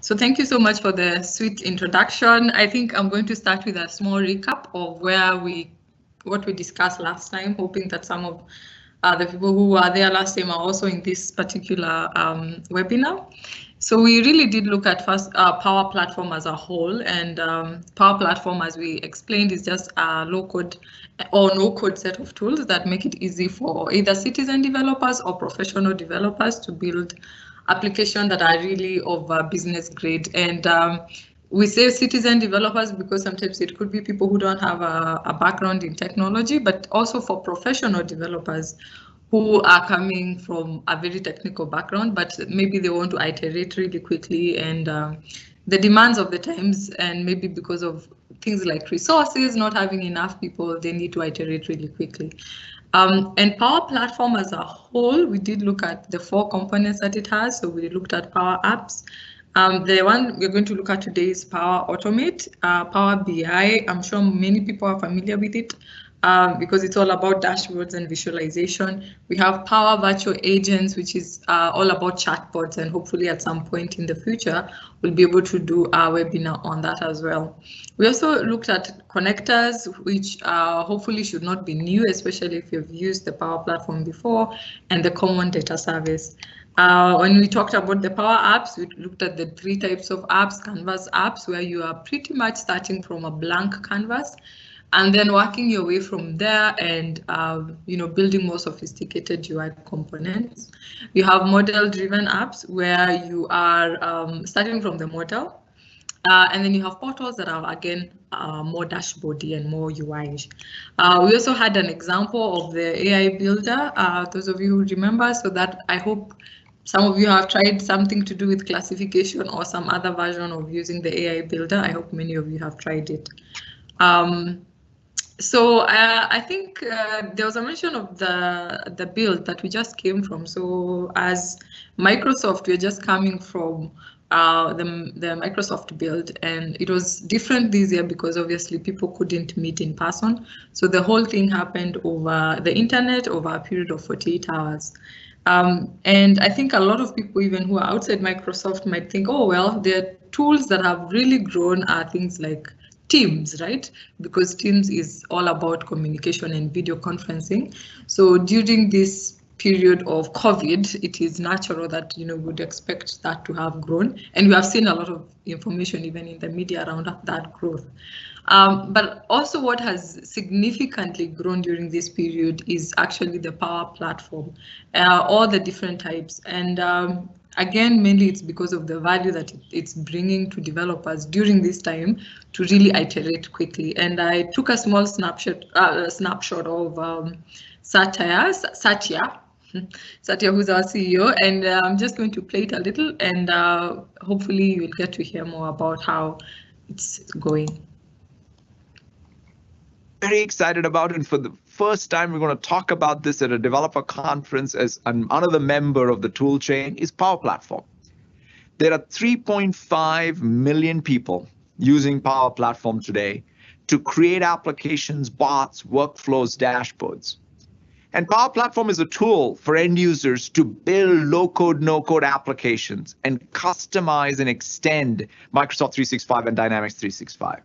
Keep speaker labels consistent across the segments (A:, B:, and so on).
A: So thank you so much for the sweet introduction. I think I'm going to start with a small recap of what we discussed last time, hoping that some of the people who were there last time are also in this particular webinar. So we really did look at first Power Platform as a whole, and Power Platform, as we explained, is just a low-code or no-code set of tools that make it easy for either citizen developers or professional developers to build applications that are really of business grade. And we say citizen developers because sometimes it could be people who don't have a background in technology, but also for professional developers who are coming from a very technical background, but maybe they want to iterate really quickly, and the demands of the times, and maybe because of things like resources, not having enough people, they need to iterate really quickly. And Power Platform as a whole, we did look at the 4 components that it has. So we looked at Power Apps. The one we're going to look at today is Power Automate, Power BI. I'm sure many people are familiar with it because it's all about dashboards and visualization. We have Power Virtual Agents, which is all about chatbots, and hopefully at some point in the future, we'll be able to do a webinar on that as well. We also looked at connectors, which hopefully should not be new, especially if you've used the Power Platform before, and the Common Data Service. When we talked about the Power Apps, we looked at the 3 types of apps: Canvas apps, where you are pretty much starting from a blank canvas, and then working your way from there and building more sophisticated UI components. You have model-driven apps, where you are starting from the model. And then you have portals that are, again, more dashboardy and more UI. We also had an example of the AI builder, those of you who remember, so that I hope some of you have tried something to do with classification or some other version of using the AI builder. I hope many of you have tried it. So I think there was a mention of the build that we just came from. So as Microsoft, we're just coming from the Microsoft build, and it was different this year because obviously people couldn't meet in person. So the whole thing happened over the internet over a period of 48 hours. And I think a lot of people, even who are outside Microsoft, might think, oh, well, the tools that have really grown are things like Teams, right? Because Teams is all about communication and video conferencing. So during this period of COVID, it is natural that we would expect that to have grown, and we have seen a lot of information even in the media around that growth. But also what has significantly grown during this period is actually the Power Platform, all the different types. And again, mainly it's because of the value that it's bringing to developers during this time to really iterate quickly. And I took a small snapshot of Satya, who's our CEO, and I'm just going to play it a little, and hopefully you'll get to hear more about how it's going.
B: Very excited about it. And for the first time, we're going to talk about this at a developer conference as another member of the tool chain is Power Platform. There are 3.5 million people using Power Platform today to create applications, bots, workflows, dashboards. And Power Platform is a tool for end users to build low-code, no-code applications and customize and extend Microsoft 365 and Dynamics 365.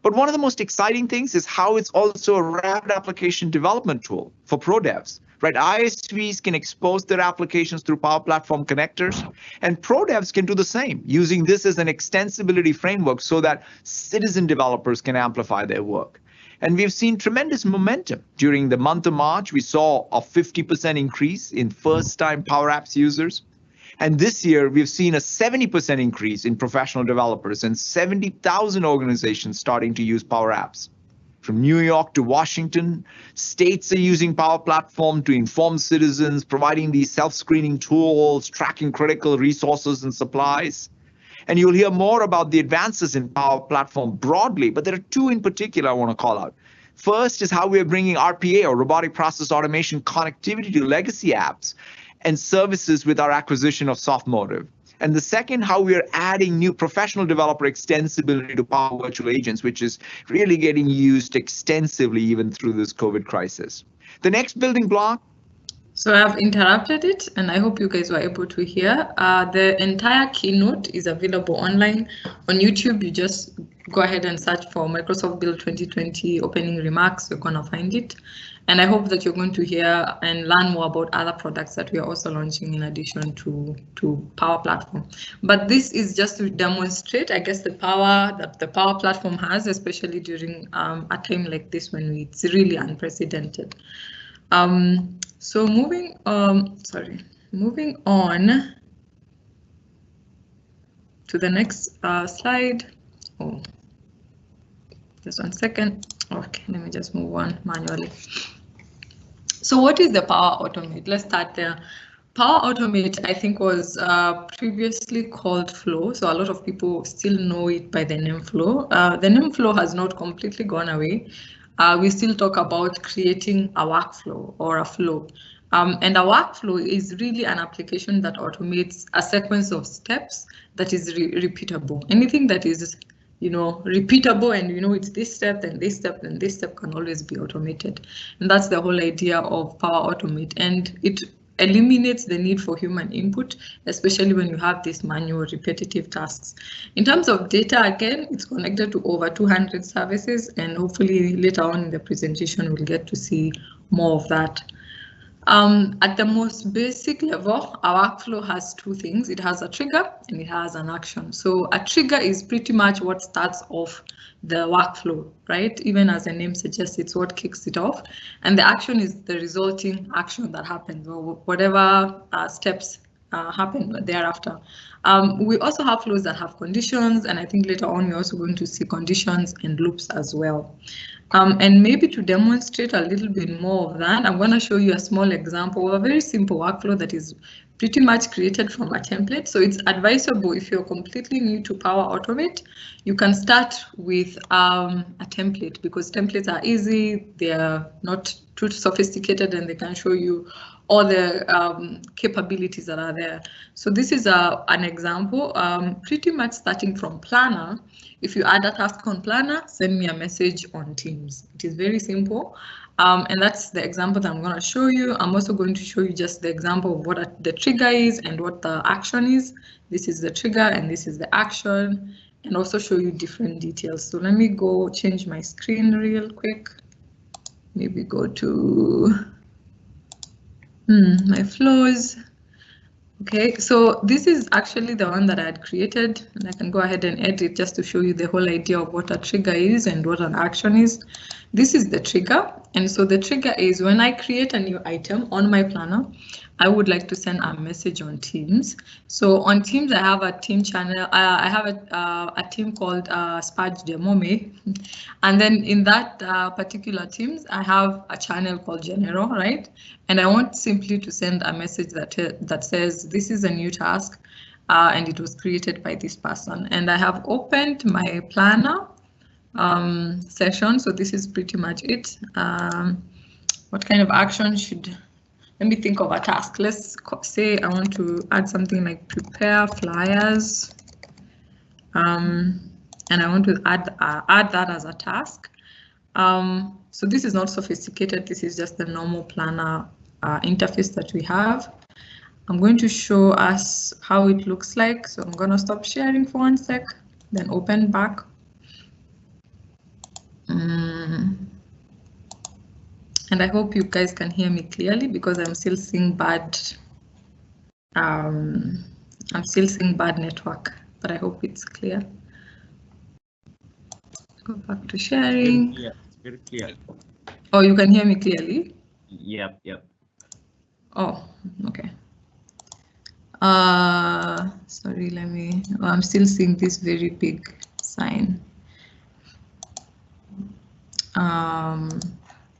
B: But one of the most exciting things is how it's also a rapid application development tool for pro devs, right? ISVs can expose their applications through Power Platform connectors, and pro devs can do the same, using this as an extensibility framework so that citizen developers can amplify their work. And we've seen tremendous momentum. During the month of March, we saw a 50% increase in first-time Power Apps users. And this year, we've seen a 70% increase in professional developers and 70,000 organizations starting to use Power Apps. From New York to Washington, states are using Power Platform to inform citizens, providing these self-screening tools, tracking critical resources and supplies. And you'll hear more about the advances in Power Platform broadly, but there are 2 in particular I want to call out. First is how we are bringing RPA, or robotic process automation, connectivity to legacy apps and services with our acquisition of Softmotive. And the second, how we are adding new professional developer extensibility to Power Virtual Agents, which is really getting used extensively even through this COVID crisis. The next building block.
A: So I've interrupted it, and I hope you guys were able to hear. The entire keynote is available online on YouTube. You just go ahead and search for Microsoft Build 2020 opening remarks. You're going to find it. And I hope that you're going to hear and learn more about other products that we are also launching in addition to Power Platform. But this is just to demonstrate, I guess, the power that the Power Platform has, especially during a time like this when it's really unprecedented. So moving on to the next slide. Oh, just 1 second. Okay, let me just move on manually. So what is the Power Automate? Let's start there. Power Automate, I think, was previously called Flow. So a lot of people still know it by the name Flow. The name Flow has not completely gone away. We still talk about creating a workflow or a flow. And a workflow is really an application that automates a sequence of steps that is repeatable. Anything that is, repeatable, and it's this step, then this step, then this step can always be automated. And that's the whole idea of Power Automate. And it eliminates the need for human input, especially when you have these manual repetitive tasks. In terms of data, again, it's connected to over 200 services, and hopefully later on in the presentation, we'll get to see more of that. At the most basic level, our workflow has two things. It has a trigger and it has an action. So a trigger is pretty much what starts off the workflow, right? Even as the name suggests, it's what kicks it off. And the action is the resulting action that happens, or whatever steps happen thereafter. We also have flows that have conditions, and I think later on we're also going to see conditions and loops as well. And maybe to demonstrate a little bit more of that, I'm going to show you a small example of a very simple workflow that is pretty much created from a template. So it's advisable if you're completely new to Power Automate, you can start with a template, because templates are easy, they're not too sophisticated, and they can show you all the capabilities that are there. So this is an example, pretty much starting from Planner. If you add a task on Planner, send me a message on Teams. It is very simple. And that's the example that I'm going to show you. I'm also going to show you just the example of what the trigger is and what the action is. This is the trigger and this is the action, and also show you different details. So let me go change my screen real quick. Maybe go to my flows. Okay, so this is actually the one that I had created, and I can go ahead and edit just to show you the whole idea of what a trigger is and what an action is. This is the trigger, and so the trigger is when I create a new item on my planner, I would like to send a message on Teams. So on Teams, I have a team channel. I have a team called Spaj Demome, and then in that particular Teams, I have a channel called General, right? And I want simply to send a message that says this is a new task, and it was created by this person. And I have opened my planner session. So this is pretty much it. What kind of action should? Let me think of a task. Let's say I want to add something like prepare flyers, and I want to add that as a task. So this is not sophisticated. This is just the normal planner interface that we have. I'm going to show us how it looks like. So I'm going to stop sharing for 1 sec, then open back. And I hope you guys can hear me clearly, because I'm still seeing bad. I'm still seeing bad network, but I hope it's clear. Go back to sharing.
C: Yeah, it's very clear.
A: Oh, you can hear me clearly?
C: Yep.
A: Oh, okay. Sorry, I'm still seeing this very big sign.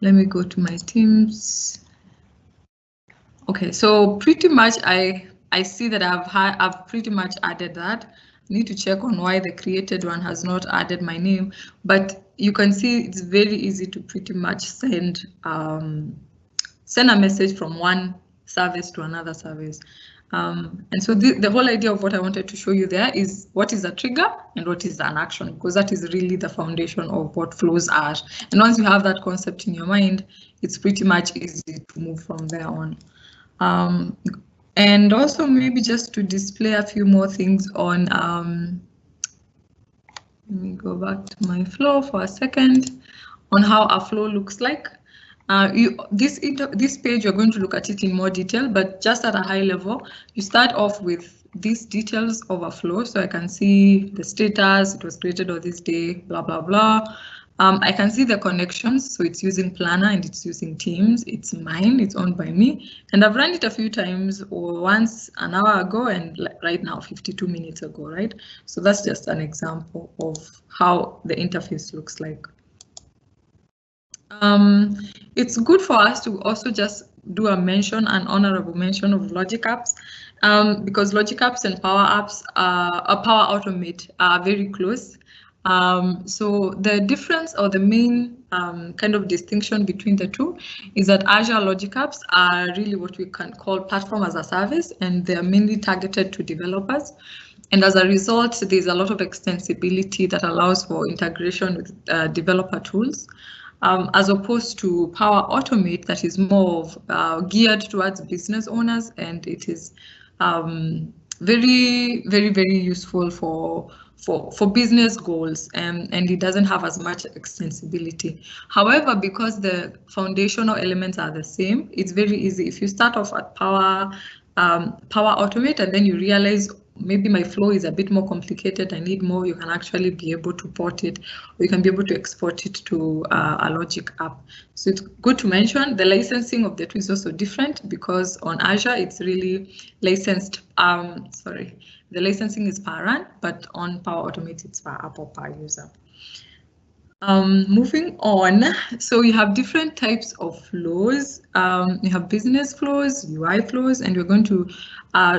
A: Let me go to my Teams. Okay, so pretty much I see that I've pretty much added that. I need to check on why the created one has not added my name, but you can see it's very easy to pretty much send a message from one service to another service. And so the whole idea of what I wanted to show you there is what is a trigger and what is an action, because that is really the foundation of what flows are. And once you have that concept in your mind, it's pretty much easy to move from there on. And also maybe just to display a few more things on, let me go back to my flow for a second, on how a flow looks like. This page, you're going to look at it in more detail, but just at a high level, you start off with these details of a flow. So I can see the status, it was created on this day, blah, blah, blah. I can see the connections, so it's using Planner and it's using Teams. It's mine, it's owned by me. And I've run it a few times, or once an hour ago and right now 52 minutes ago, right? So that's just an example of how the interface looks like. It's good for us to also just do a mention, an honorable mention of Logic Apps, because Logic Apps and Power Apps, Power Automate are very close. So the difference or the main kind of distinction between the two is that Azure Logic Apps are really what we can call platform as a service, and they're mainly targeted to developers. And as a result, there's a lot of extensibility that allows for integration with developer tools. As opposed to Power Automate, that is more of, geared towards business owners, and it is very, very, very useful for business goals, and it doesn't have as much extensibility. However, because the foundational elements are the same, it's very easy. If you start off at Power Automate and then you realize maybe my flow is a bit more complicated, I need more, you can actually be able to port it, or you can be able to export it to a Logic app. So it's good to mention the licensing of the two is also different, because on Azure it's really licensed, the licensing is per run, but on Power Automate it's per app or per user. Moving on, so you have different types of flows. You have business flows, UI flows, and we're going to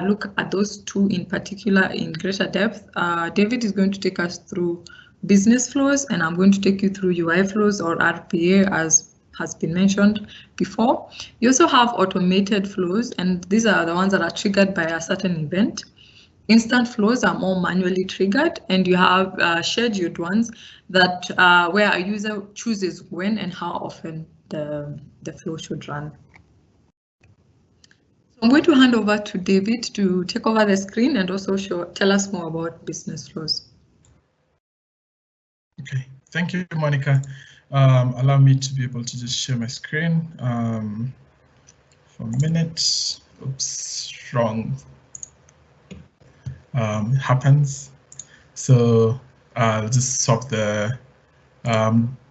A: look at those two in particular in greater depth. David is going to take us through business flows, and I'm going to take you through UI flows, or RPA, as has been mentioned before. You also have automated flows, and these are the ones that are triggered by a certain event. Instant flows are more manually triggered, and you have scheduled ones that where a user chooses when and how often the flow should run. So I'm going to hand over to David to take over the screen and also tell us more about business flows.
C: Okay, thank you, Monica. Allow me to be able to just share my screen for a minute. Oops, wrong. Happens. So I'll just swap the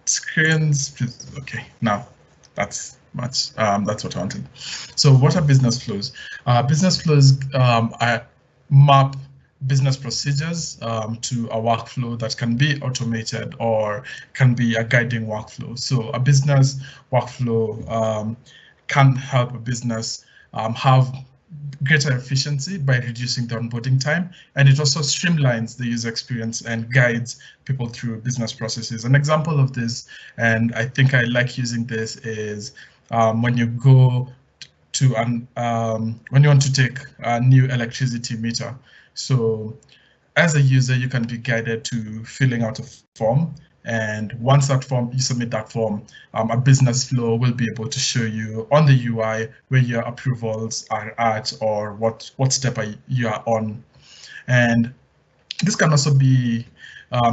C: screens. Okay, now that's what I wanted. So what are business flows? Business flows map business procedures to a workflow that can be automated or can be a guiding workflow. So a business workflow can help a business have greater efficiency by reducing the onboarding time, and it also streamlines the user experience and guides people through business processes. An example of this, and I think I like using this, is when you go to when you want to take a new electricity meter. So as a user, you can be guided to filling out a form, and once that form, you submit that form, a business flow will be able to show you on the UI where your approvals are at, or what step you are on. And this can also be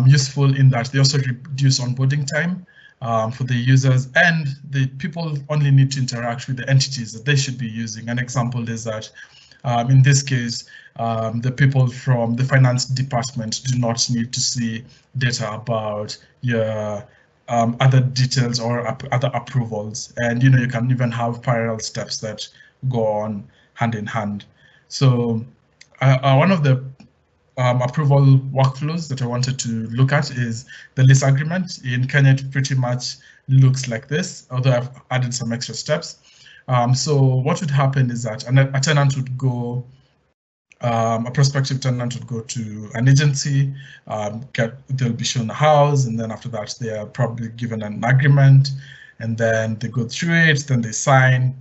C: useful in that they also reduce onboarding time for the users, and the people only need to interact with the entities that they should be using. An example is that in this case, the people from the finance department do not need to see data about your other details or other approvals. And you can even have parallel steps that go on hand in hand. So one of the approval workflows that I wanted to look at is the lease agreement. In Kenya, it pretty much looks like this, although I've added some extra steps. So what would happen is that a tenant would go, a prospective tenant would go to an agency, they'll be shown a house, and then after that they are probably given an agreement, and then they go through it, then they sign,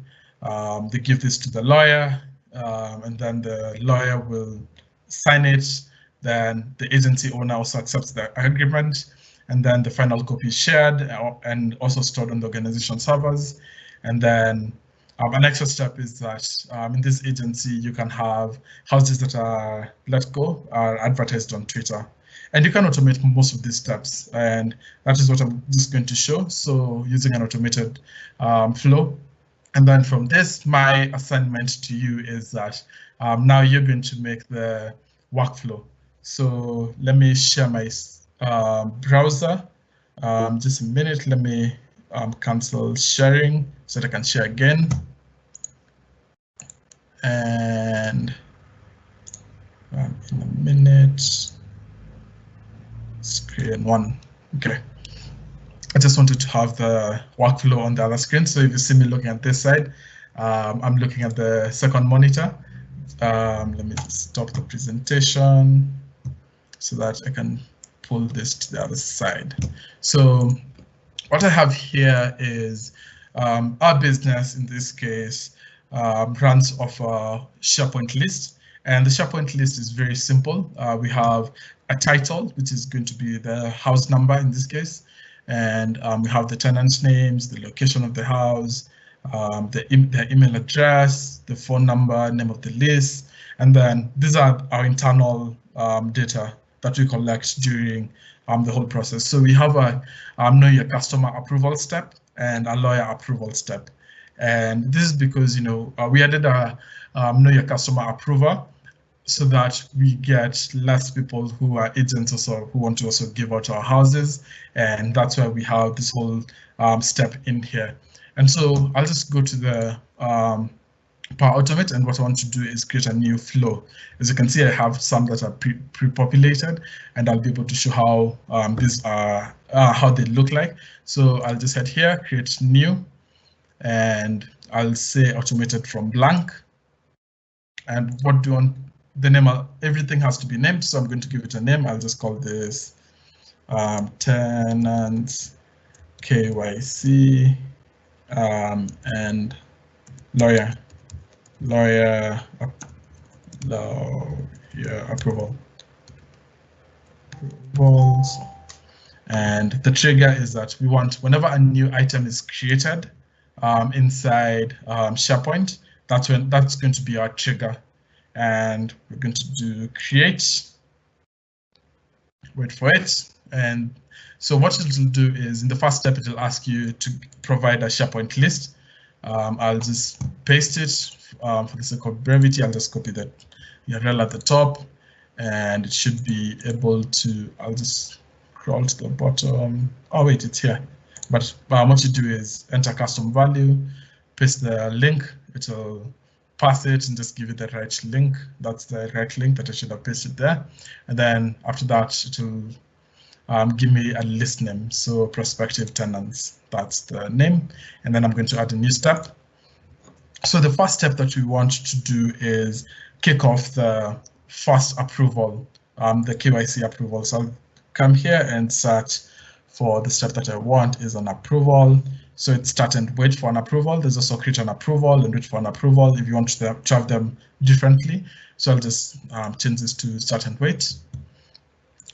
C: they give this to the lawyer, and then the lawyer will sign it, then the agency owner also accepts the agreement, and then the final copy is shared and also stored on the organization servers, and then An extra step is that in this agency, you can have houses that are let go, are advertised on Twitter. And you can automate most of these steps. And that is what I'm just going to show. So using an automated flow. And then from this, my assignment to you is that now you're going to make the workflow. So let me share my browser. Just a minute, let me cancel sharing so that I can share again. And in a minute, screen one. Okay. I just wanted to have the workflow on the other screen. So if you see me looking at this side, I'm looking at the second monitor. Let me just stop the presentation so that I can pull this to the other side. So what I have here is our business, in this case, runs off a SharePoint list. And the SharePoint list is very simple. We have a title, which is going to be the house number in this case. And we have the tenants' names, the location of the house, the email address, the phone number, name of the list. And then these are our internal data that we collect during the whole process. So we have a know your customer approval step and a lawyer approval step. And this is because, we added a know your customer approver so that we get less people who are agents also who want to also give out our houses. And that's why we have this whole step in here. And so I'll just go to the Power Automate, and what I want to do is create a new flow. As you can see, I have some that are pre-populated, and I'll be able to show how these are how they look like. So I'll just head here, create new, and I'll say automated from blank. And what do you want the name? Everything has to be named, so I'm going to give it a name. I'll just call this tenants KYC and lawyer approval. And the trigger is that we want, whenever a new item is created inside SharePoint, that's going to be our trigger. And we're going to do create, wait for it. And so what it will do is, in the first step, it will ask you to provide a SharePoint list. I'll just paste it for the sake of brevity. I'll just copy that URL at the top, and it should be able to, I'll just scroll to the bottom. Oh wait, it's here. But what you do is enter custom value, paste the link, it'll pass it and just give it the right link. That's the right link that I should have pasted there. And then after that, it will give me a list name. So prospective tenants, that's the name. And then I'm going to add a new step. So the first step that we want to do is kick off the first approval, the KYC approval. So I'll come here and search for the step that I want is an approval. So it's start and wait for an approval. There's also create an approval and wait for an approval if you want to have them differently. So I'll just change this to start and wait.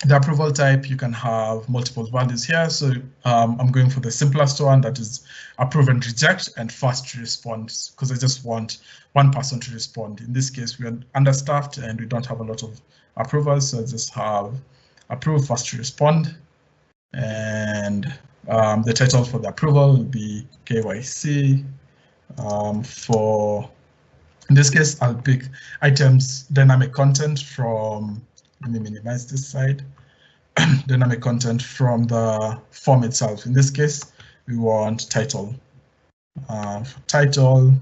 C: The approval type, you can have multiple values here. So I'm going for the simplest one, that is approve and reject and fast to respond, because I just want one person to respond. In this case, we are understaffed and we don't have a lot of approvals. So I just have approve, fast to respond. And the title for the approval will be KYC. In this case, I'll pick items dynamic content from, let me minimize this side, dynamic content from the form itself. In this case, we want title, title,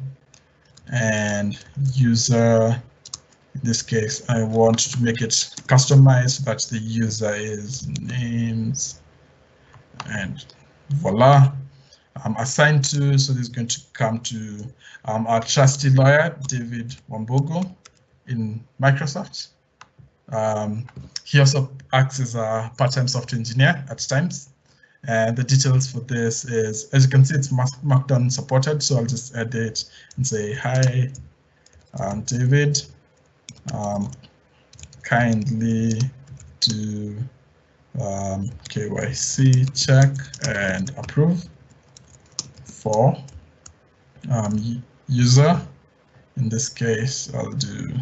C: and user. In this case, I want to make it customized so that the user is names, and voila. Assigned to, so this is going to come to our trusty lawyer, David Wambugu in Microsoft. He also acts as a part-time software engineer at times. And the details for this is, as you can see, it's Markdown supported. So I'll just edit and say, hi, David, kindly do KYC check and approve for user. In this case, I'll do,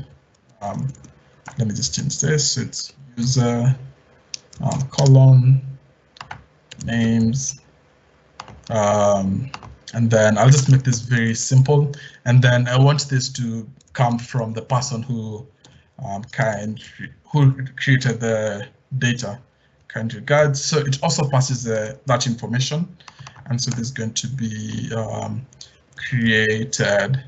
C: let me just change this. So it's user colon names. And then I'll just make this very simple. And then I want this to come from the person who created the data. Kind regards. So it also passes that information. And so this is going to be created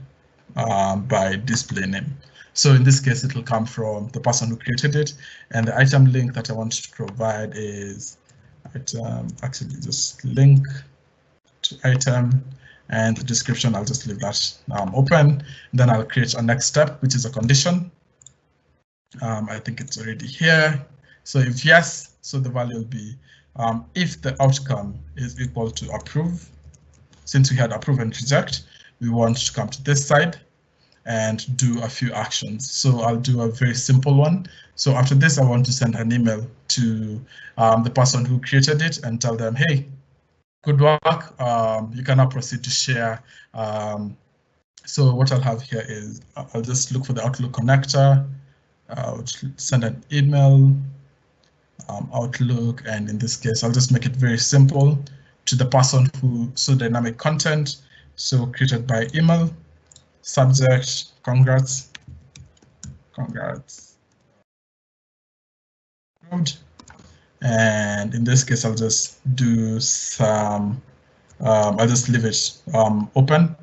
C: by display name. So in this case, it will come from the person who created it. And the item link that I want to provide is actually just link to item, and the description, I'll just leave that open. Then I'll create a next step, which is a condition. I think it's already here. So if yes, so the value will be if the outcome is equal to approve. Since we had approve and reject, we want to come to this side and do a few actions. So I'll do a very simple one. So after this, I want to send an email to the person who created it and tell them, hey, good work. You can now proceed to share. So what I'll have here is I'll just look for the Outlook connector, send an email, Outlook, and in this case, I'll just make it very simple to the person who saw dynamic content. So created by email, subject, congrats. And in this case, I'll just do some, I'll just leave it open.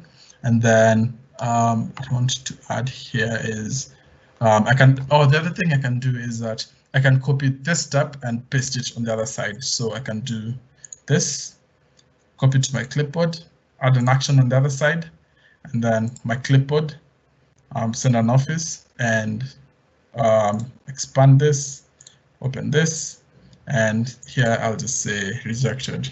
C: And then what I want to add here is the other thing I can do is that I can copy this step and paste it on the other side. So I can do this, copy to my clipboard, add an action on the other side, and then my clipboard, send an office, and expand this, open this, and here I'll just say rejected.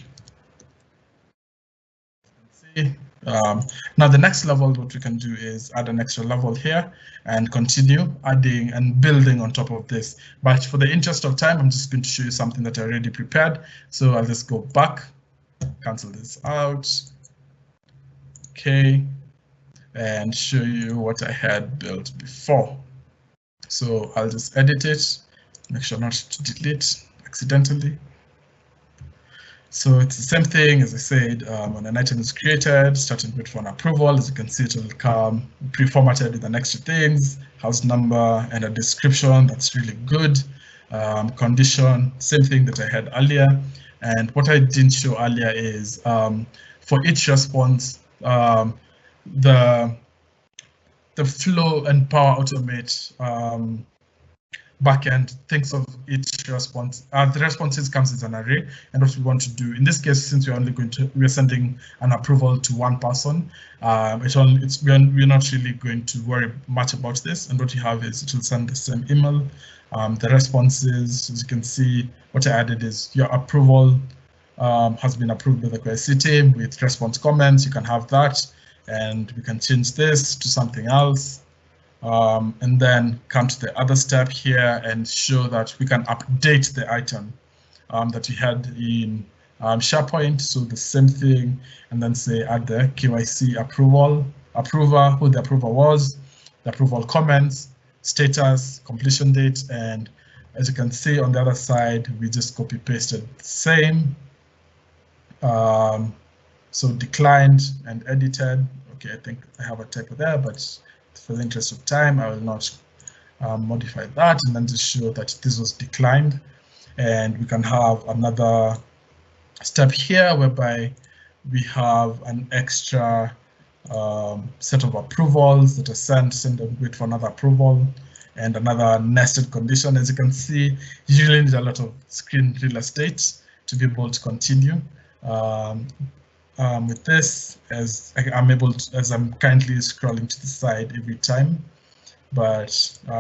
C: See, now the next level, what we can do is add an extra level here and continue adding and building on top of this. But for the interest of time, I'm just going to show you something that I already prepared. So I'll just go back, cancel this out. Okay, and show you what I had built before. So I'll just edit it, make sure not to delete accidentally. So it's the same thing as I said, when an item is created, starting with for an approval, as you can see, it will come pre-formatted with an extra things, house number, and a description that's really good. Condition, same thing that I had earlier. And what I didn't show earlier is for each response, the Flow and Power Automate backend thinks of each response. The responses comes as an array, and what we want to do in this case, since we're sending an approval to one person, we're not really going to worry much about this. And what you have is it will send the same email. The responses, as you can see, what I added is your approval has been approved by the query team with response comments. You can have that, and we can change this to something else. And then come to the other step here and show that we can update the item that we had in SharePoint. So the same thing, and then say add the KYC approver, who the approver was, the approval comments, status, completion date, and as you can see on the other side, we just copy pasted the same. So declined and edited. Okay, I think I have a typo there, but for the interest of time, I will not modify that, and then just show that this was declined. And we can have another step here whereby we have an extra set of approvals that are sent and wait for another approval, and another nested condition. As you can see, you really need a lot of screen real estate to be able to continue. With this, as I'm currently scrolling to the side every time, but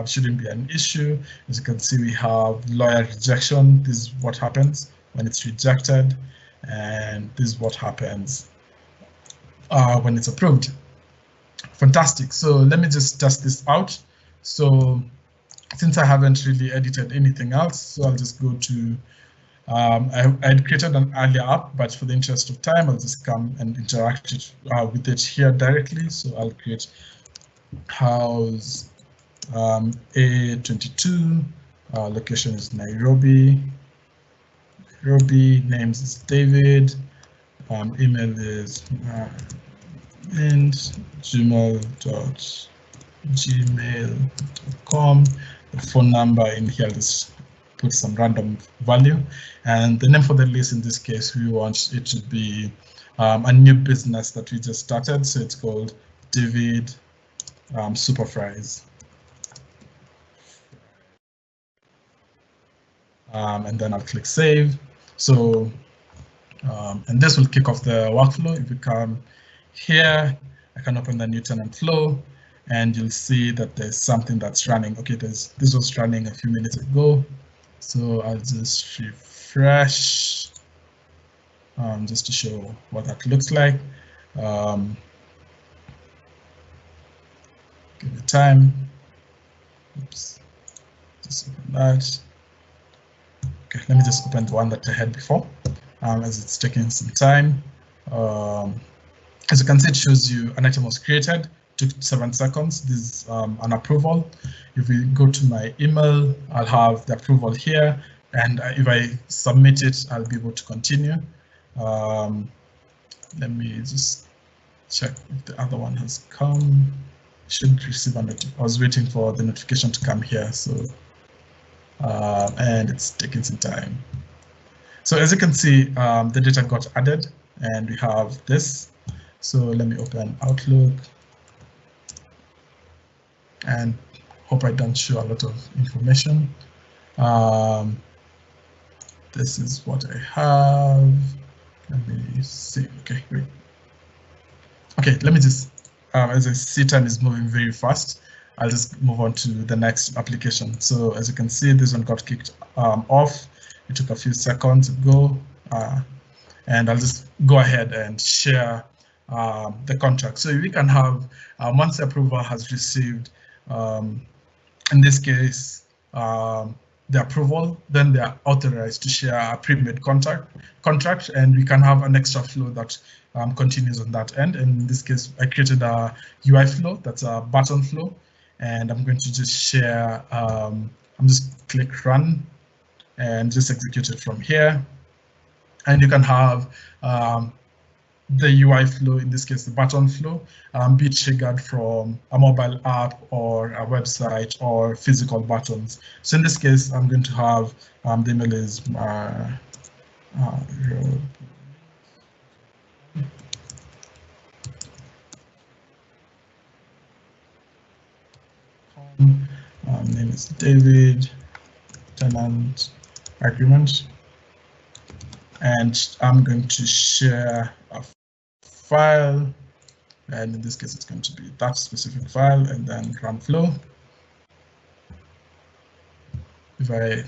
C: shouldn't be an issue. As you can see, we have lawyer rejection. This is what happens when it's rejected, and this is what happens when it's approved. Fantastic. So let me just test this out. So since I haven't really edited anything else, so I'll just go to I'd created an earlier app, but for the interest of time, I'll just come and interact with it here directly. So I'll create house A22, location is Nairobi. Names is David, email is gmail.com. The phone number in here, just put some random value, and the name for the list in this case, we want it to be a new business that we just started, so it's called David Super Fries. And then I'll click save. So, and this will kick off the workflow. If you come here, I can open the new tenant flow, and you'll see that there's something that's running. Okay, this was running a few minutes ago. So I'll just refresh just to show what that looks like. Give it time. Oops, just open that. Okay, let me just open the one that I had before, as it's taking some time. As you can see, it shows you an item was created, took 7 seconds. This is an approval. If we go to my email, I'll have the approval here, and if I submit it, I'll be able to continue. Let me just check if the other one has come. Should receive a notification. I was waiting for the notification to come here, so and it's taking some time. So as you can see, the data got added, and we have this. So let me open Outlook, and hope I don't show a lot of information. This is what I have. Let me see. Okay, great. Okay, let me just, as I see time is moving very fast, I'll just move on to the next application. So as you can see, this one got kicked off. It took a few seconds to go, and I'll just go ahead and share the contract. So we can have, once the approval has received, in this case, the approval, then they are authorized to share a pre-made contract, and we can have an extra flow that continues on that end. And in this case, I created a UI flow, that's a button flow, and I'm going to just share, I'm just click run and just execute it from here. And you can have the UI flow, in this case, the button flow, be triggered from a mobile app or a website or physical buttons. So in this case, I'm going to have the email is name is David, tenant agreement, and I'm going to share a file, and in this case it's going to be that specific file, and then run flow. If I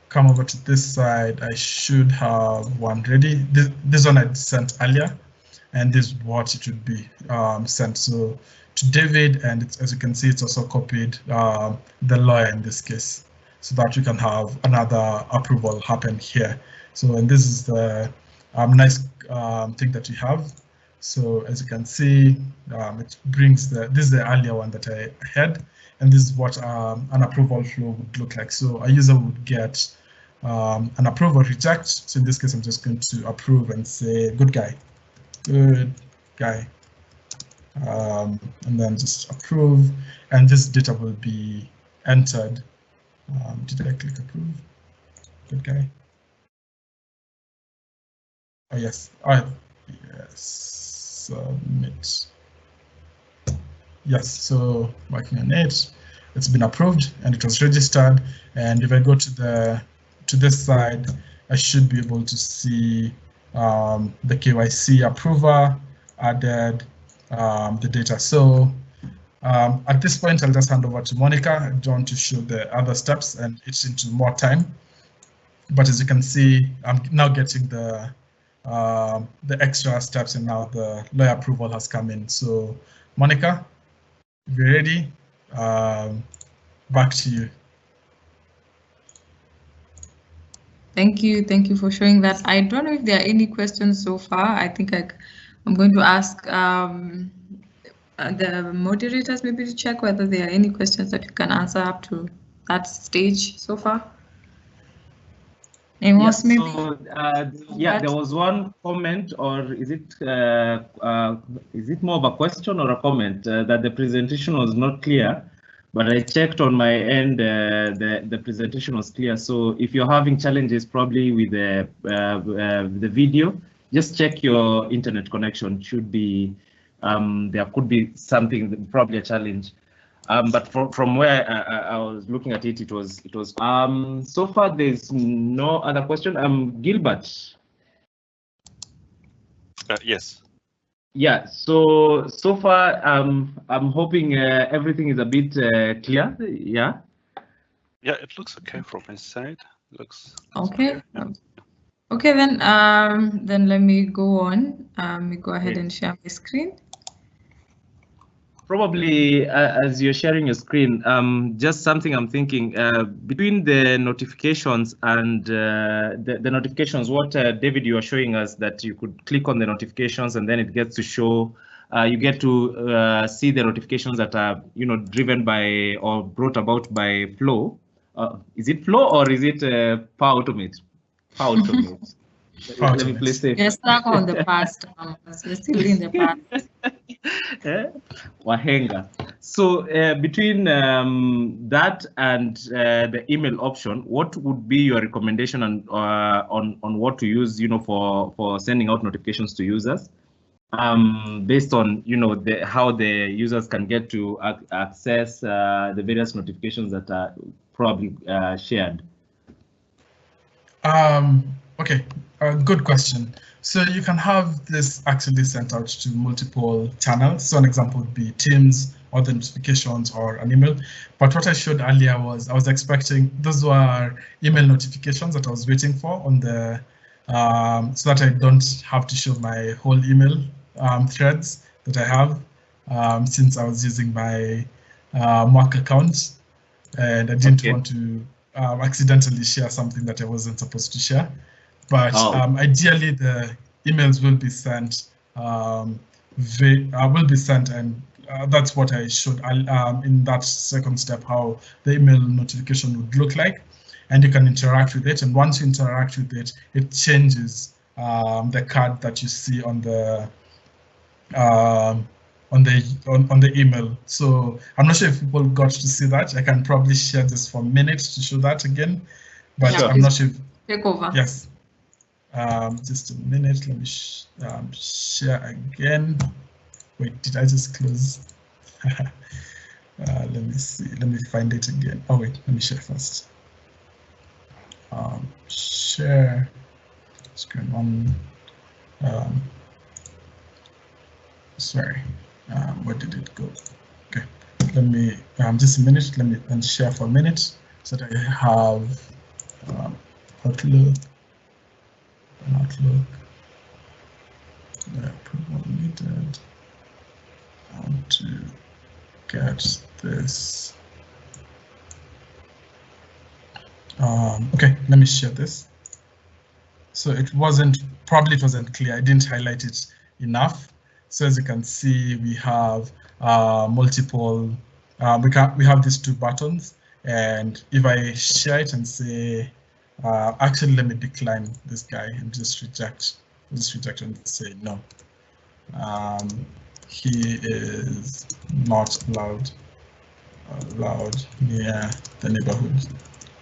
C: come over to this side, I should have one ready. This one I sent earlier, and this is what it would be sent. So to David, and it's, as you can see, it's also copied the lawyer in this case, so that you can have another approval happen here. So, and this is the nice thing that we have. So as you can see, it brings this is the earlier one that I had, and this is what an approval flow would look like. So a user would get an approval reject. So in this case, I'm just going to approve and say good guy, and then just approve, and this data will be entered. Did I click approve? Good guy. Oh yes. Oh yes. Submit. Yes. So working on it. It's been approved and it was registered. And if I go to this side, I should be able to see the KYC approver added, the data. So at this point, I'll just hand over to Monica. I don't want to show the other steps and it's into more time. But as you can see, I'm now getting the extra steps, and now the lawyer approval has come in. So Monica, if you're ready, back to you.
A: Thank you for showing that. I don't know if there are any questions so far. I think I'm going to ask the moderators maybe to check whether there are any questions that you can answer up to that stage so far. Amos, maybe?
D: So, yeah, there was one comment, or is it more of a question or a comment that the presentation was not clear? But I checked on my end, the presentation was clear. So if you're having challenges probably with the video, just check your internet connection. Should be there could be something, probably a challenge. But from where I was looking at it, it was so far there's no other question. Gilbert.
E: Yes.
D: Yeah, so far I'm hoping everything is a bit clear. Yeah.
E: Yeah, it looks okay from my side. Looks
A: okay.
E: Yeah.
A: Okay, then let me go on. Let me go ahead and share my screen.
D: Probably as you're sharing your screen, just something I'm thinking between the notifications and the notifications, what David, you are showing us that you could click on the notifications and then it gets to show, you get to see the notifications that are, driven by or brought about by Flow. Is it Flow or is it Power Automate? Power Automate. Let me play safe.
A: We're stuck on the past. We're still in the past.
D: Wahenga. So between that and the email option, what would be your recommendation on what to use, for sending out notifications to users, based on how the users can get to access the various notifications that are probably shared?
C: Okay, good question. So you can have this actually sent out to multiple channels. So an example would be Teams or the notifications or an email. But what I showed earlier was I was expecting, those were email notifications that I was waiting for on the, so that I don't have to show my whole email threads that I have, since I was using my Mac account and I didn't want to accidentally share something that I wasn't supposed to share. But ideally, the emails will be sent. And that's what I showed in that second step, how the email notification would look like, and you can interact with it. And once you interact with it, it changes the card that you see on the email. So I'm not sure if people got to see that. I can probably share this for a minute to show that again, but I'm not sure.
A: Take over.
C: Yes. Just a minute. Let me share again. Wait, did I just close? Let me see. Let me find it again. Oh wait, let me share first. Share screen on. Sorry, where did it go? Okay, let me just a minute. Let me share for a minute so that I have Outlook. The approval needed. I want to get this. Okay, let me share this. So it wasn't clear. I didn't highlight it enough. So as you can see, we have multiple. We have these two buttons, and if I share it and say, actually, let me decline this guy and just reject and say no. He is not allowed near the neighborhood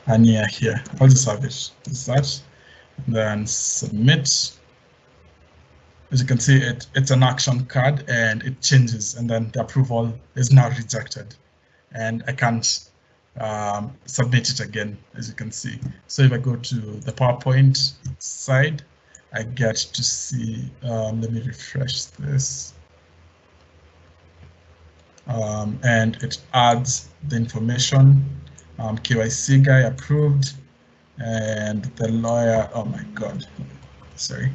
C: and near here. I'll just have it as that. Then submit. As you can see, it's an action card and it changes, and then the approval is now rejected, and I can't submit it again, as you can see. So if I go to the PowerPoint side, I get to see, let me refresh this. And it adds the information, KYC guy approved, and the lawyer, oh my God, sorry.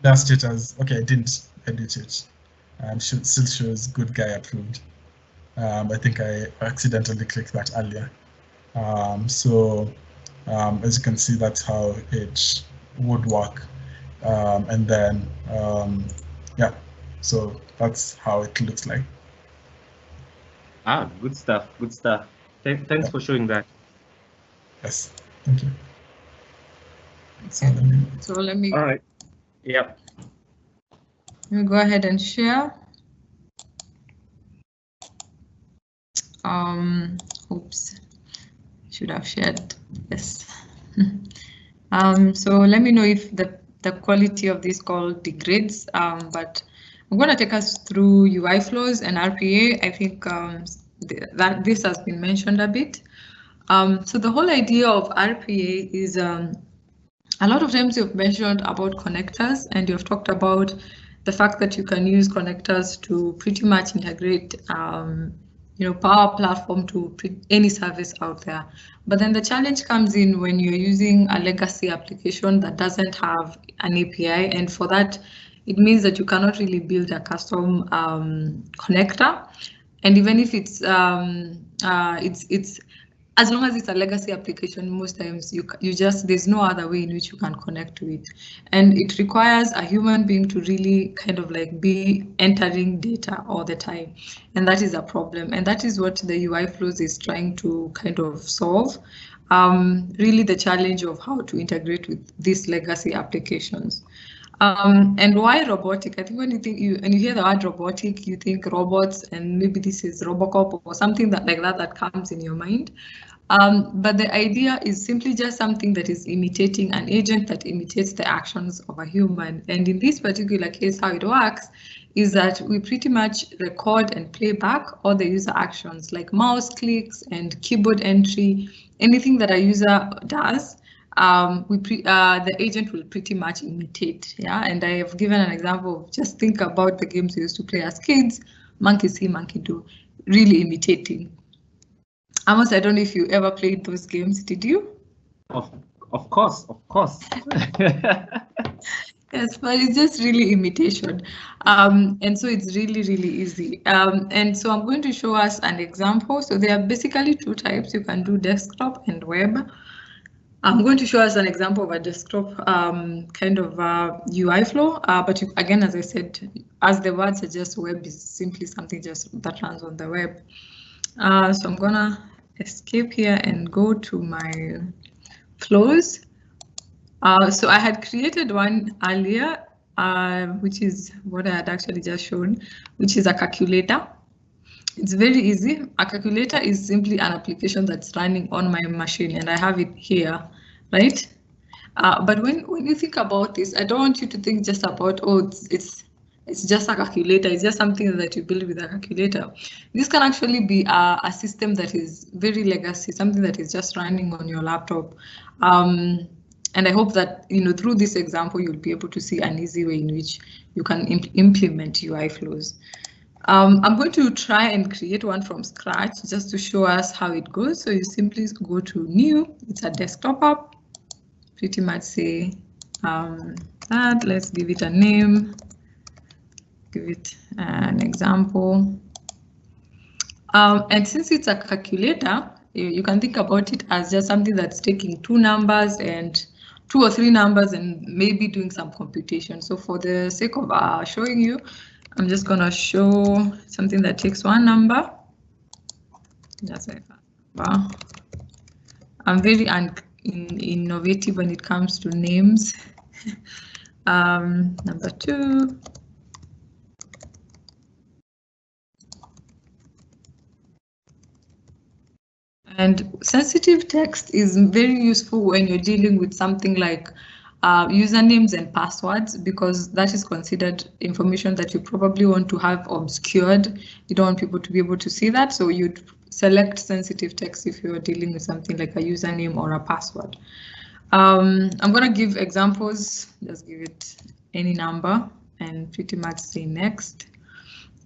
C: That status, okay, I didn't edit it. Still shows good guy approved. I think I accidentally clicked that earlier. So As you can see, that's how it would work. And then, yeah, so that's how it looks like.
D: Ah, good stuff, good stuff. Thanks for showing that.
C: Yes, thank you.
A: So let me.
D: All right. Yep.
A: Let me go ahead and share. Oops, should have shared this. So let me know if the quality of this call degrades, but I'm going to take us through UI flows and RPA. I think that this has been mentioned a bit. So the whole idea of RPA is a lot of times you've mentioned about connectors, and you've talked about the fact that you can use connectors to pretty much integrate Power Platform to any service out there. But then the challenge comes in when you're using a legacy application that doesn't have an API, and for that, it means that you cannot really build a custom connector. And even if it's as long as it's a legacy application, most times there's no other way in which you can connect to it. And it requires a human being to really kind of like be entering data all the time. And that is a problem. And that is what the UI flows is trying to kind of solve. Really the challenge of how to integrate with these legacy applications. And why robotic? I think when you hear the word robotic, you think robots, and maybe this is Robocop or something like that comes in your mind. But the idea is simply just something that is imitating an agent that imitates the actions of a human. And in this particular case, how it works is that we pretty much record and play back all the user actions like mouse clicks and keyboard entry, anything that a user does. The agent will pretty much imitate, yeah. And I have given an example of just think about the games we used to play as kids, monkey see, monkey do, really imitating. Amos, I don't know if you ever played those games, did you?
D: Of course.
A: Yes, but it's just really imitation. And so it's really, really easy. And so I'm going to show us an example. So there are basically two types. You can do desktop and web. I'm going to show us an example of a desktop kind of UI flow, but again, as I said, as the word suggests, web is simply something just that runs on the web. So I'm gonna escape here and go to my flows. So I had created one earlier, which is what I had actually just shown, which is a calculator. It's very easy. A calculator is simply an application that's running on my machine, and I have it here, right? But when you think about this, I don't want you to think just about, oh, it's just a calculator. It's just something that you build with a calculator. This can actually be a system that is very legacy, something that is just running on your laptop. And I hope that through this example, you'll be able to see an easy way in which you can implement UI flows. I'm going to try and create one from scratch just to show us how it goes. So you simply go to new, it's a desktop app, pretty much say that, let's give it a name, give it an example. And since it's a calculator, you can think about it as just something that's taking two or three numbers and maybe doing some computation. So for the sake of showing you, I'm just gonna show something that takes one number. Just like that. I'm very innovative when it comes to names. Number 2. And sensitive text is very useful when you're dealing with something like usernames and passwords, because that is considered information that you probably want to have obscured. You don't want people to be able to see that, so you'd select sensitive text if you're dealing with something like a username or a password. I'm going to give examples. Just give it any number and pretty much say next.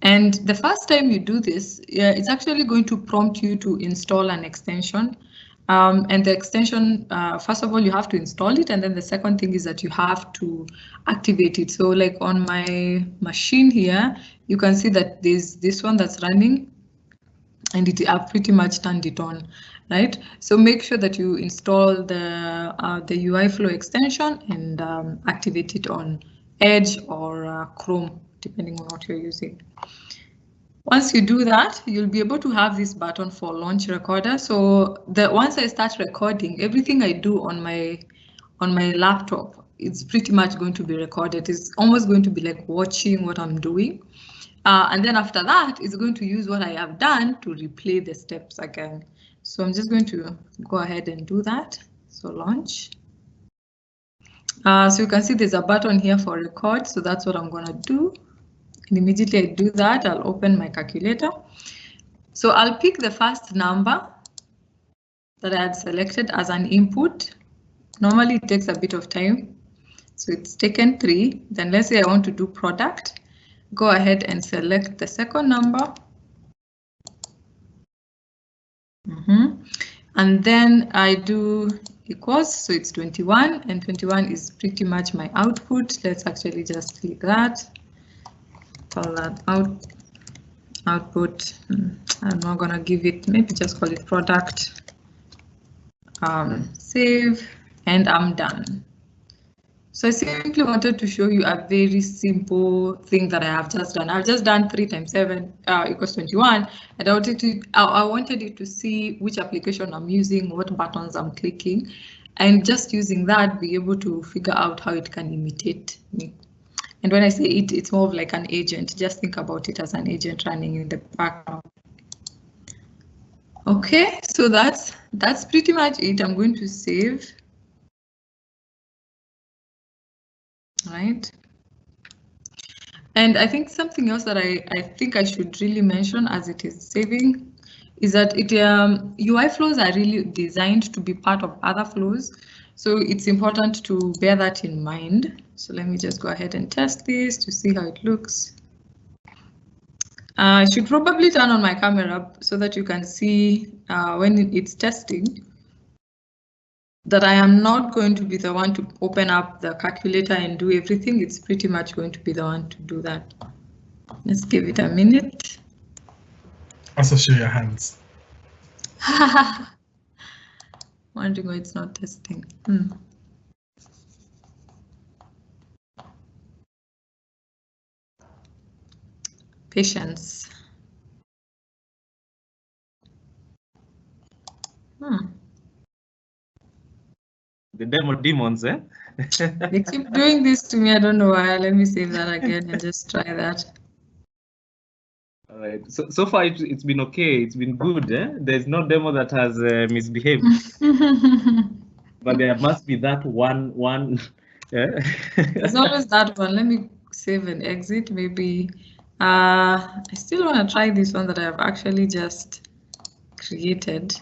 A: And the first time you do this, it's actually going to prompt you to install an extension. And the extension, first of all, you have to install it. And then the second thing is that you have to activate it. So like on my machine here, you can see that there's this one that's running, and I've pretty much turned it on. right? So make sure that you install the UI flow extension and activate it on Edge or Chrome, depending on what you're using. Once you do that, you'll be able to have this button for launch recorder. So once I start recording, everything I do on my laptop, it's pretty much going to be recorded. It's almost going to be like watching what I'm doing. And then after that, it's going to use what I have done to replay the steps again. So I'm just going to go ahead and do that. So launch. So you can see there's a button here for record. So that's what I'm going to do. And immediately I do that, I'll open my calculator. So I'll pick the first number that I had selected as an input. Normally it takes a bit of time. So it's taken 3. Then let's say I want to do product. Go ahead and select the second number. And then I do equals, so it's 21, and 21 is pretty much my output. Let's actually just click that. Call that output. I'm not gonna give it, maybe just call it product. Save, and I'm done. So I simply wanted to show you a very simple thing that I have just done. I've just done 3 times 7 equals 21, and I wanted you to see which application I'm using, what buttons I'm clicking, and just using that, be able to figure out how it can imitate me. And when I say it, it's more of like an agent. Just think about it as an agent running in the background. Okay, so that's pretty much it. I'm going to save. Right. And I think something else that I think I should really mention as it is saving is that UI flows are really designed to be part of other flows. So it's important to bear that in mind. So let me just go ahead and test this to see how it looks. I should probably turn on my camera so that you can see when it's testing that I am not going to be the one to open up the calculator and do everything. It's pretty much going to be the one to do that. Let's give it a minute.
C: Also show your hands.
A: Wondering why it's not testing. Patience.
D: The demo demons, eh?
A: They keep doing this to me. I don't know why. Let me save that again and just try that.
D: All right. So far it's been okay. It's been good. Eh? There's no demo that has misbehaved. But there must be that one. Yeah.
A: There's always that one. Let me save and exit. Maybe I still want to try this one that I've actually just created.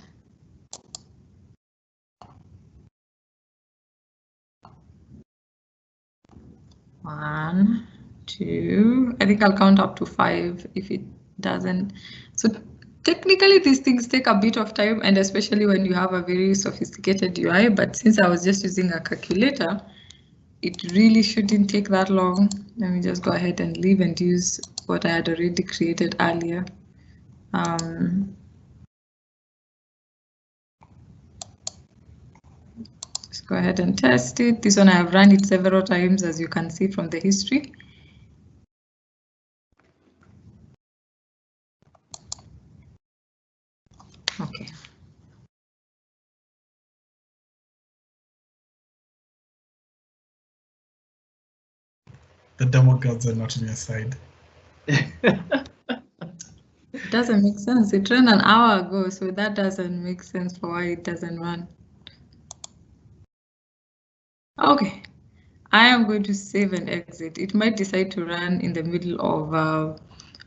A: One, 2, I think I'll count up to 5 if it doesn't. So technically these things take a bit of time, and especially when you have a very sophisticated UI, but since I was just using a calculator, it really shouldn't take that long. Let me just go ahead and leave and use what I had already created earlier. Let's go ahead and test it. This one I have run it several times, as you can see from the history. Okay.
C: The demo gods are not on your side.
A: It doesn't make sense. It ran an hour ago, so that doesn't make sense for why it doesn't run. Okay, I am going to save and exit. It might decide to run in the middle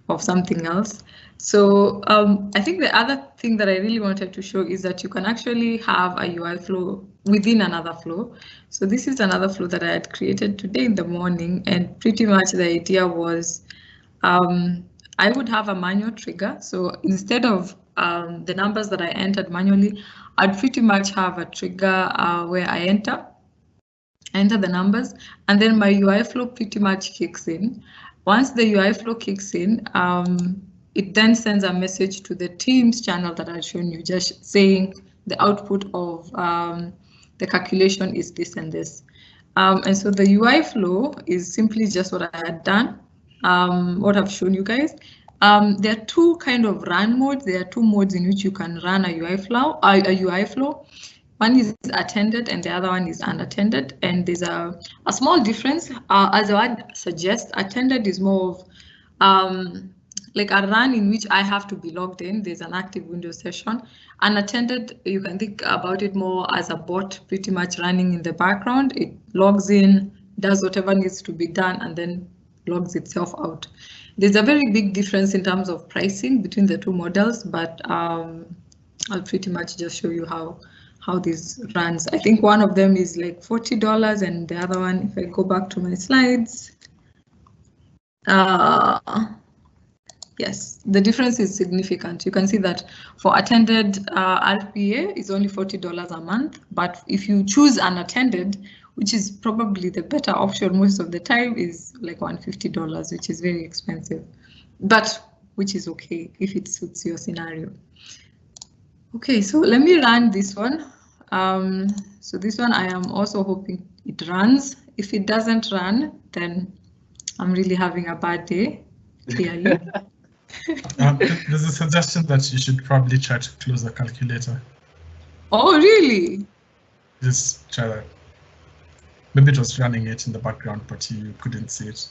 A: of something else. So I think the other thing that I really wanted to show is that you can actually have a UI flow within another flow. So this is another flow that I had created today in the morning, and pretty much the idea was I would have a manual trigger. So instead of the numbers that I entered manually, I'd pretty much have a trigger where I enter the numbers, and then my UI flow pretty much kicks in. Once the UI flow kicks in, it then sends a message to the Teams channel that I've shown you, just saying the output of the calculation is this and this. And so the UI flow is simply just what I had done, what I've shown you guys. There are two kind of run modes. There are two modes in which you can run a UI flow. One is attended and the other one is unattended. And there's a small difference. As the word suggests, attended is more of like a run in which I have to be logged in. There's an active Windows session. Unattended, you can think about it more as a bot pretty much running in the background. It logs in, does whatever needs to be done, and then logs itself out. There's a very big difference in terms of pricing between the two models, but I'll pretty much just show you how this runs. I think one of them is like $40 and the other one, if I go back to my slides, yes, the difference is significant. You can see that for attended RPA is only $40 a month, but if you choose unattended, which is probably the better option most of the time, is like $150, which is very expensive, but which is okay if it suits your scenario. Okay, so let me run this one. So this one I am also hoping it runs. If it doesn't run, then I'm really having a bad day, clearly.
C: There's a suggestion that you should probably try to close the calculator.
A: Oh, really?
C: Just try that. Maybe it was running it in the background, but you couldn't see it.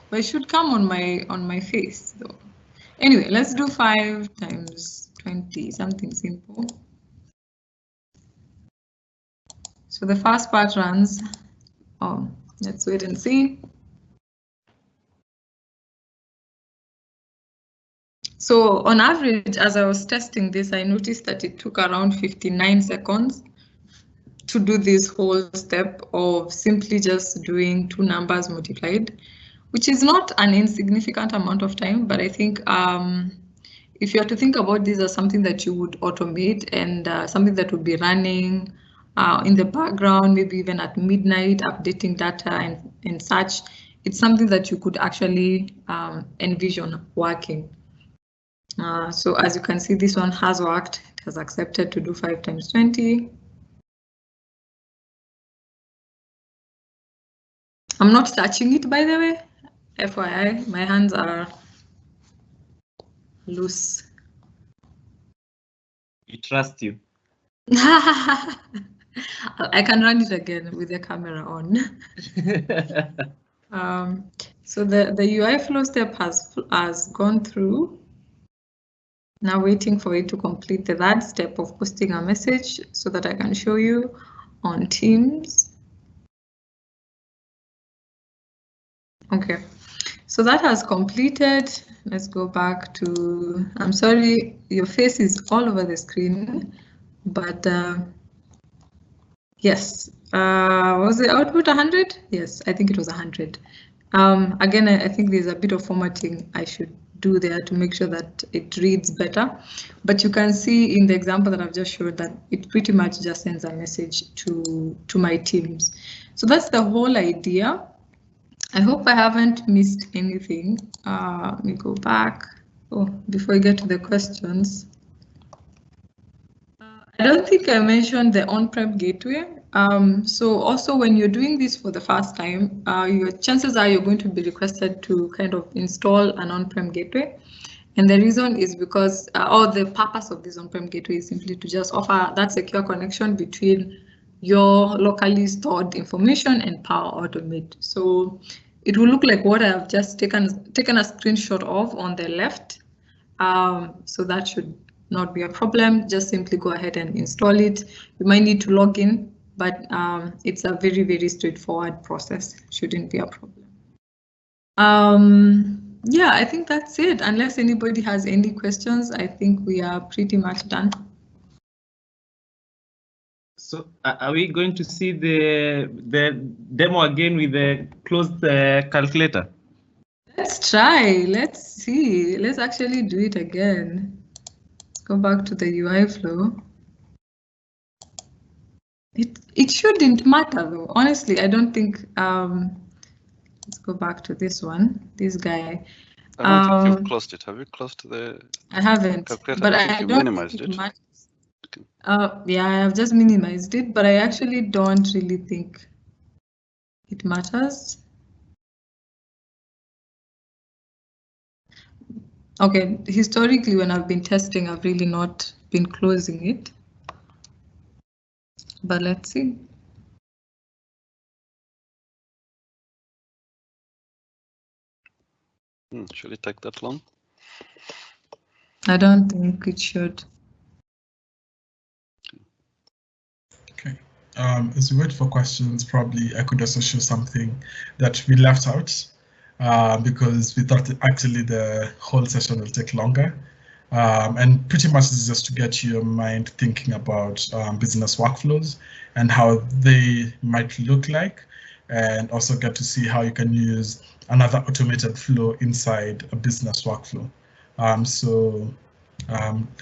A: But it should come on my face though. Anyway, let's do 5 times 20, something simple. So the first part runs. Oh, let's wait and see. So on average, as I was testing this, I noticed that it took around 59 seconds to do this whole step of simply just doing 2 numbers multiplied, which is not an insignificant amount of time, but I think if you have to think about this as something that you would automate and something that would be running in the background, maybe even at midnight, updating data and such, it's something that you could actually envision working. So as you can see, this one has worked. It has accepted to do 5 times 20. I'm not touching it, by the way. FYI, my hands are loose.
D: We trust you.
A: I can run it again with the camera on. So the UI flow step has gone through. Now waiting for it to complete the third step of posting a message so that I can show you on Teams. Okay, so that has completed. Let's go back to, I'm sorry, your face is all over the screen, but yes, was the output 100? Yes, I think it was 100. Again, I think there's a bit of formatting I should do there to make sure that it reads better. But you can see in the example that I've just showed that it pretty much just sends a message to my Teams. So that's the whole idea. I hope I haven't missed anything. Let me go back. Oh, before I get to the questions. I don't think I mentioned the on-prem gateway. So also when you're doing this for the first time, your chances are you're going to be requested to kind of install an on-prem gateway. And the reason is because, or the purpose of this on-prem gateway is simply to just offer that secure connection between your locally stored information and Power Automate. So it will look like what I've just taken a screenshot of on the left. So that should not be a problem. Just simply go ahead and install it. You might need to log in, but it's a very, very straightforward process. Shouldn't be a problem. Yeah, I think that's it. Unless anybody has any questions, I think we are pretty much done.
D: So are we going to see the demo again with the closed calculator?
A: Let's try. Let's see. Let's actually do it again. Let's go back to the UI flow. It shouldn't matter though. Honestly, I don't think. Let's go back to this one. This guy.
E: I don't think you've closed it. Have you closed the?
A: I haven't,
E: calculator?
A: but
E: I think
A: I
E: you
A: don't
E: minimized
A: think it
E: it.
A: matters. Yeah, I have just minimized it, but I actually don't really think it matters. Okay, historically, when I've been testing, I've really not been closing it. But let's see.
E: Should it take that long?
A: I don't think it should.
C: Okay. As we wait for questions, probably I could also show something that we left out because we thought actually the whole session will take longer. And pretty much it's just to get your mind thinking about business workflows and how they might look like, and also get to see how you can use another automated flow inside a business workflow. Let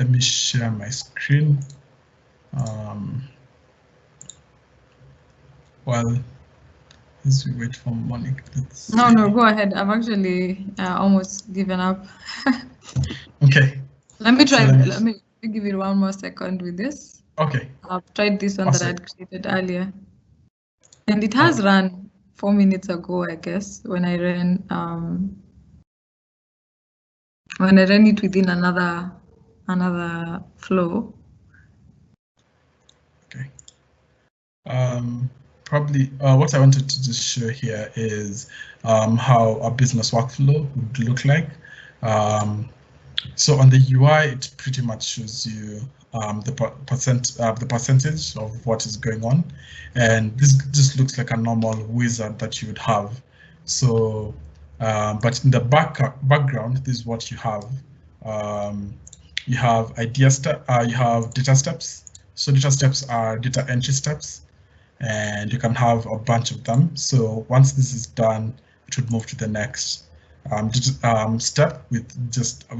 C: me share my screen. Well, as we wait for Monique.
A: No, go ahead. I've actually almost given up.
C: Okay.
A: Let me try. Let me give it one more second with this.
C: Okay.
A: I've tried this one that I'd created earlier, and it has run 4 minutes ago, I guess, when I ran it within another flow.
C: Okay. Probably what I wanted to just show here is how a business workflow would look like. So on the UI, it pretty much shows you the percentage of what is going on, and this just looks like a normal wizard that you would have. So, but in the background, this is what you have. You have you have data steps. So data steps are data entry steps, and you can have a bunch of them. So once this is done, it would move to the next step with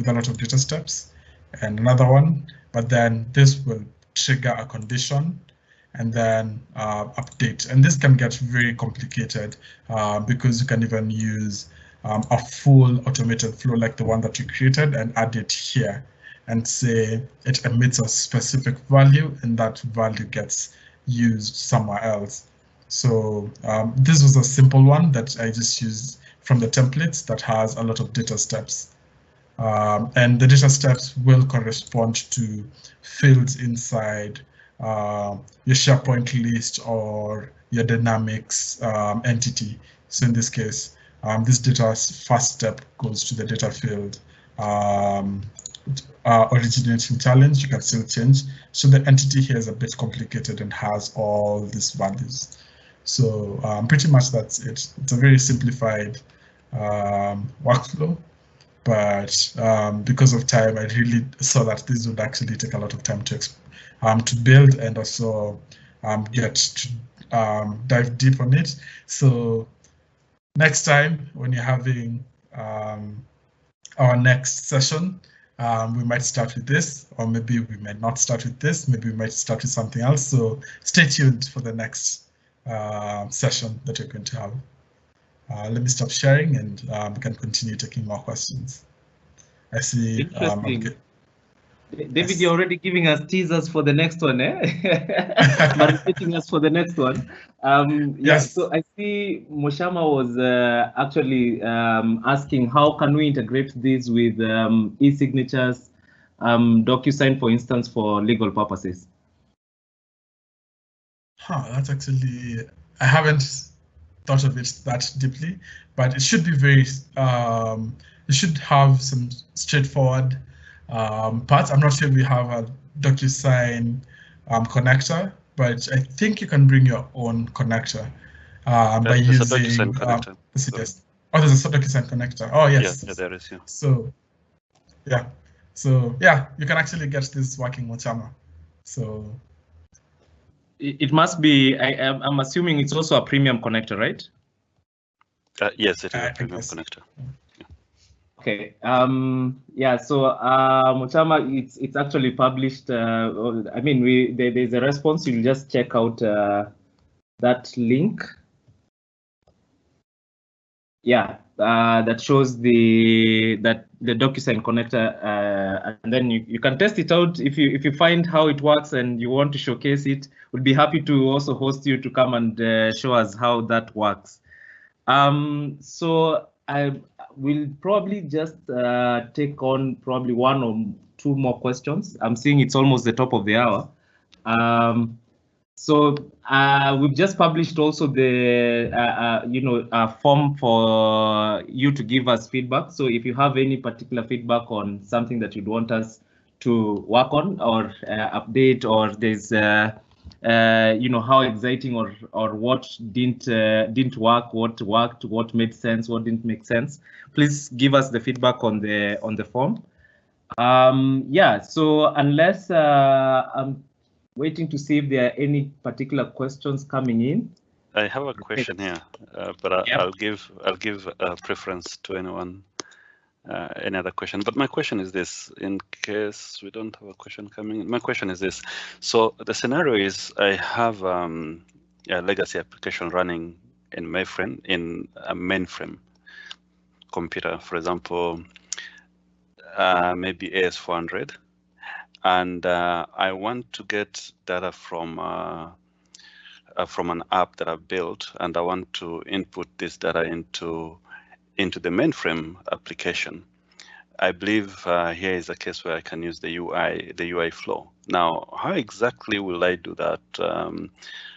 C: a lot of data steps, and another one. But then this will trigger a condition and then update. And this can get very complicated because you can even use a full automated flow like the one that you created and add it here and say it emits a specific value and that value gets used somewhere else. So this was a simple one that I just used from the templates that has a lot of data steps. And the data steps will correspond to fields inside your SharePoint list or your Dynamics entity. So in this case, this data first step goes to the data field originating challenge. You can still change. So the entity here is a bit complicated and has all these values. So pretty much that's it. It's a very simplified workflow, but because of time, I really saw that this would actually take a lot of time to build and also get to dive deep on it. So next time when you're having our next session, we might start with this, or maybe we might not start with this. Maybe we might start with something else. So stay tuned for the next session that we're going to have. Let me stop sharing and we can continue taking more questions. I see.
D: Interesting. David, yes. You're already giving us teasers for the next one, eh? Marketing us for the next one. Yes. So I see Moshama was actually asking how can we integrate this with e-signatures, DocuSign, for instance, for legal purposes.
C: That's actually, I haven't thought of it that deeply, but it should be very, it should have some straightforward parts. I'm not sure if we have a DocuSign connector, but I think you can bring your own connector by using there's a DocuSign connector. Oh yes,
E: yeah, there is. Yeah.
C: So you can actually get this working with Moshama. So
D: it must be. I'm assuming it's also a premium connector, right?
E: Yes, it is a premium connector.
D: Okay. Yeah. So Moshama, it's actually published. I mean, there's a response. You'll just check out that link. Yeah. that shows the DocuSign connector, and then you can test it out. If you find how it works and you want to showcase it, we'll be happy to also host you to come and show us how that works. So I will probably just take on probably one or two more questions. I'm seeing it's almost the top of the hour. So we've just published also the form for you to give us feedback. So if you have any particular feedback on something that you'd want us to work on or update, or there's how exciting or what didn't work, what worked, what made sense, what didn't make sense, please give us the feedback on the form. Yeah, so unless I'm waiting to see if there are any particular questions coming in.
E: I have a question here, but
D: Yep.
E: I'll give a preference to anyone. Any other question? But my question is this: in case we don't have a question coming in, my question is this. So the scenario is I have a legacy application running in mainframe, in a mainframe computer, for example, maybe AS400. And I want to get data from an app that I've built, and I want to input this data into the mainframe application. I believe here is a case where I can use the UI flow. Now, how exactly will I do that?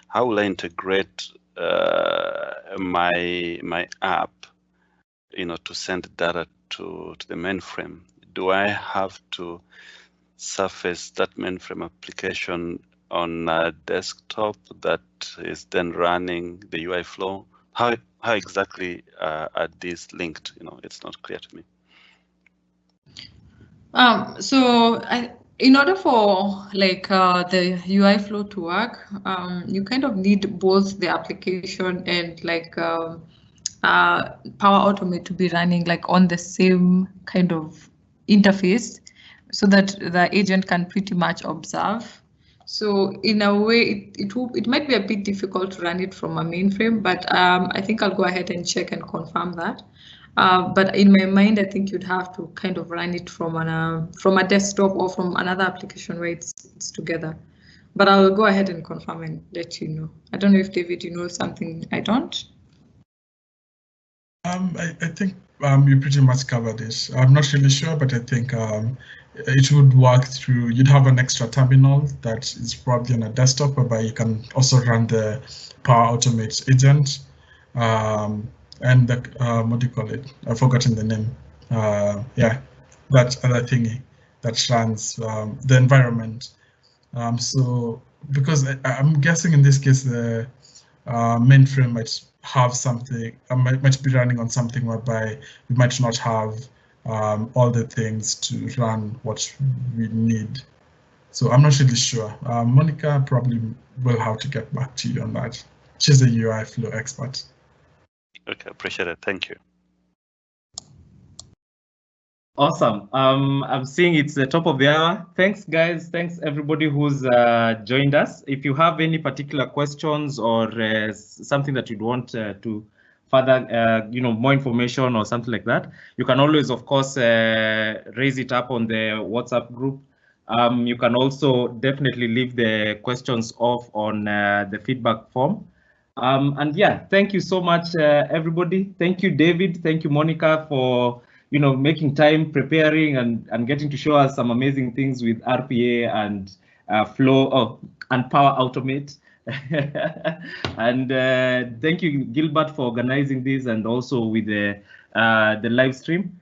E: How will I integrate my app, to send data to the mainframe? Do I have to surface that mainframe application on a desktop that is then running the UI flow? How exactly are these linked? It's not clear to me.
A: So in order for the UI flow to work, you kind of need both the application and Power Automate to be running on the same kind of interface, so that the agent can pretty much observe. So in a way, it might be a bit difficult to run it from a mainframe, but I think I'll go ahead and check and confirm that. But in my mind, I think you'd have to kind of run it from a desktop or from another application where it's together. But I'll go ahead and confirm and let you know. I don't know if David, you know something I don't.
C: I think you pretty much covered it. I'm not really sure, but I think it would work through, you'd have an extra terminal that is probably on a desktop, whereby you can also run the Power Automate agent. And the, what do you call it? I've forgotten the name. Yeah, that other thingy that runs the environment. So because I'm guessing in this case, the mainframe might have something, might be running on something whereby we might not have all the things to run what we need. So I'm not really sure. Monica probably will have to get back to you on that. She's a UI flow expert.
E: Okay, appreciate it. Thank you.
D: Awesome. I'm seeing it's the top of the hour. Thanks, guys. Thanks, everybody who's joined us. If you have any particular questions or something that you'd want to further, more information or something like that, you can always, of course, raise it up on the WhatsApp group. You can also definitely leave the questions off on the feedback form. And yeah, thank you so much, everybody. Thank you, David. Thank you, Monica, for making time, preparing, and getting to show us some amazing things with RPA and Flow and Power Automate. And thank you, Gilbert, for organizing this, and also with the live stream.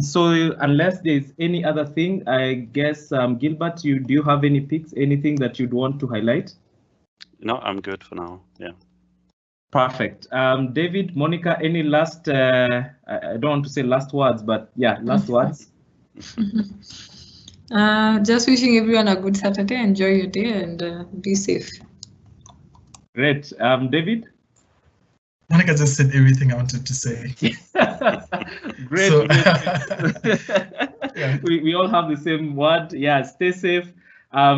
D: So unless there's any other thing, I guess, Gilbert, do you have any picks, anything that you'd want to highlight?
E: No, I'm good for now. Yeah.
D: Perfect. David, Monica, any last, I don't want to say last words, but yeah, last words.
A: Just wishing everyone a good Saturday. Enjoy your day and be safe.
D: Great. David?
C: Monica just said everything I wanted to say.
D: Great.
C: So,
D: yeah. We all have the same word. Yeah, stay safe.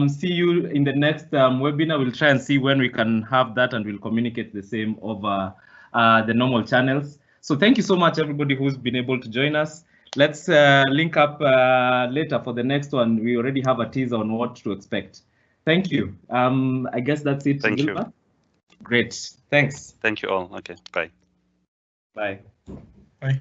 D: See you in the next webinar. We'll try and see when we can have that, and we'll communicate the same over the normal channels. So thank you so much, everybody who's been able to join us. Let's link up later for the next one. We already have a teaser on what to expect. Thank you. I guess that's it.
E: Thank you.
D: Great. Thanks.
E: Thank you all. Okay. Bye.
D: Bye.
C: Bye.